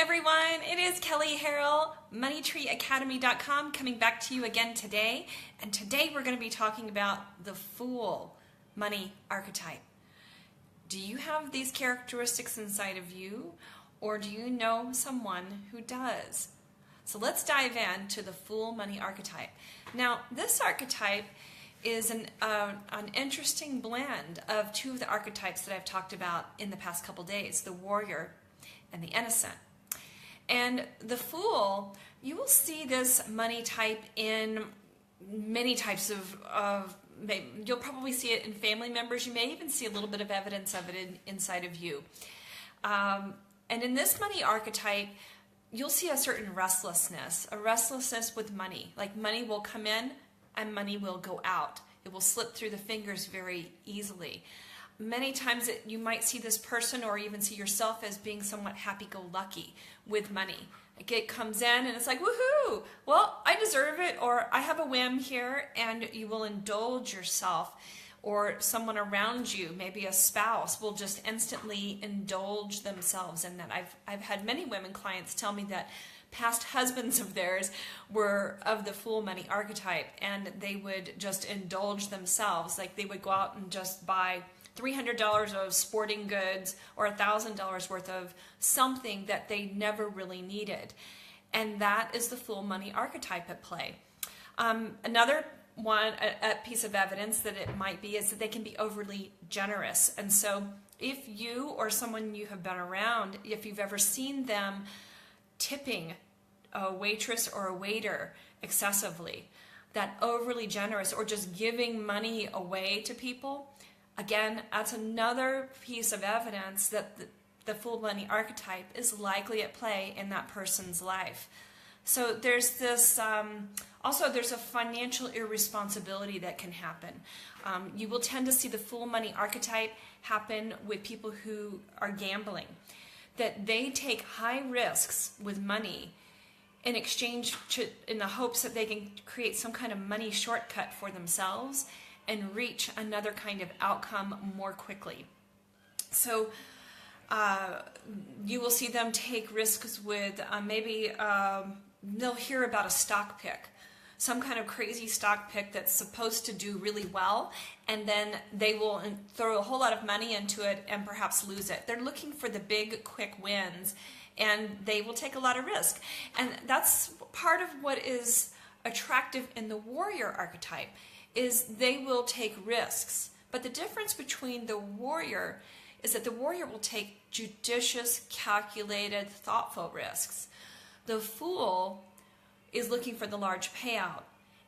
everyone, it is Kelly Harrell, MoneyTreeAcademy.com, coming back to you again today. And today we're going to be talking about the Fool money archetype. Do you have these characteristics inside of you, or do you know someone who does? So let's dive into the Fool money archetype. Now, this archetype is an interesting blend of two of the archetypes that I've talked about in the past couple days, the warrior and the innocent. And the Fool, you will see this money type in many types of you'll probably see it in family members. You may even see a little bit of evidence of it inside of you. And in this money archetype, you'll see a certain restlessness, a restlessness with money. Like money will come in and money will go out. It will slip through the fingers very easily. Many times you might see this person or even see yourself as being somewhat happy-go-lucky with money. It comes in and it's like, woohoo, well, I deserve it, or I have a whim here, and you will indulge yourself, or someone around you, maybe a spouse, will just instantly indulge themselves in that. I've had many women clients tell me that past husbands of theirs were of the Fool money archetype, and they would just indulge themselves. Like they would go out and just buy $300 of sporting goods or $1,000 worth of something that they never really needed. And that is the Fool money archetype at play. Another one, a piece of evidence that it might be, is that they can be overly generous. And so if you or someone you have been around, if you've ever seen them tipping a waitress or a waiter excessively, that overly generous, or just giving money away to people, again, that's another piece of evidence that the Fool money archetype is likely at play in that person's life. So there's this, also there's a financial irresponsibility that can happen. You will tend to see the Fool money archetype happen with people who are gambling, that they take high risks with money in exchange in the hopes that they can create some kind of money shortcut for themselves and reach another kind of outcome more quickly. So you will see them take risks with maybe they'll hear about a stock pick, some kind of crazy stock pick that's supposed to do really well, and then they will throw a whole lot of money into it and perhaps lose it. They're looking for the big quick wins, and they will take a lot of risk. And that's part of what is attractive in the warrior archetype, is they will take risks. But the difference between the warrior is that the warrior will take judicious, calculated, thoughtful risks. The Fool is looking for the large payout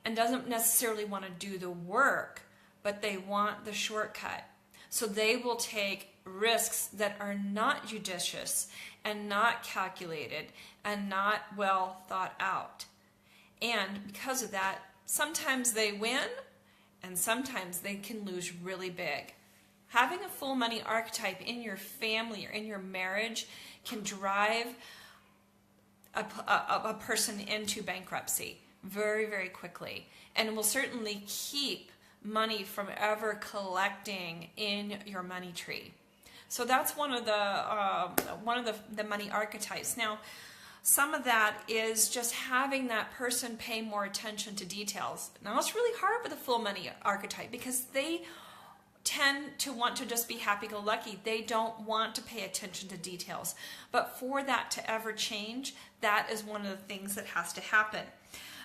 and doesn't necessarily want to do the work, but they want the shortcut. So they will take risks that are not judicious and not calculated and not well thought out. And because of that, sometimes they win, and sometimes they can lose really big. Having a Fool money archetype in your family or in your marriage can drive a person into bankruptcy very, very quickly, and will certainly keep money from ever collecting in your money tree. So that's one of the money archetypes. Now, some of that is just having that person pay more attention to details. Now, it's really hard with the Fool money archetype because they tend to want to just be happy-go-lucky. They don't want to pay attention to details. But for that to ever change, that is one of the things that has to happen.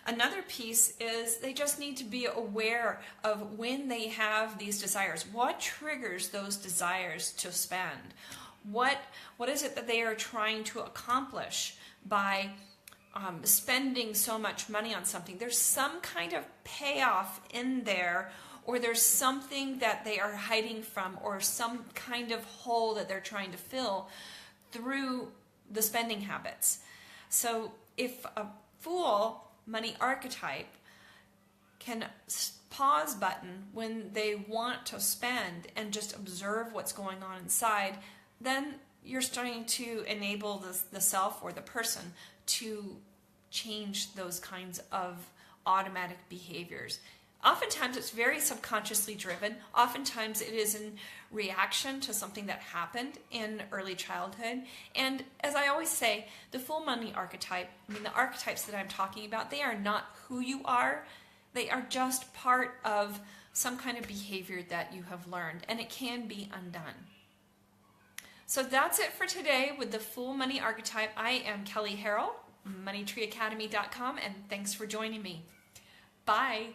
Another piece is they just need to be aware of when they have these desires. What triggers those desires to spend? What is it that they are trying to accomplish by spending so much money on something? There's some kind of payoff in there, or there's something that they are hiding from, or some kind of hole that they're trying to fill through the spending habits. So if a Fool money archetype can pause button when they want to spend and just observe what's going on inside, then you're starting to enable the self or the person to change those kinds of automatic behaviors. Oftentimes it's very subconsciously driven. Oftentimes it is in reaction to something that happened in early childhood. And as I always say, the Fool Money archetype, the archetypes that I'm talking about, they are not who you are. They are just part of some kind of behavior that you have learned, and it can be undone. So that's it for today with the Fool Money archetype. I am Kelly Harrell, MoneyTreeAcademy.com, and thanks for joining me. Bye.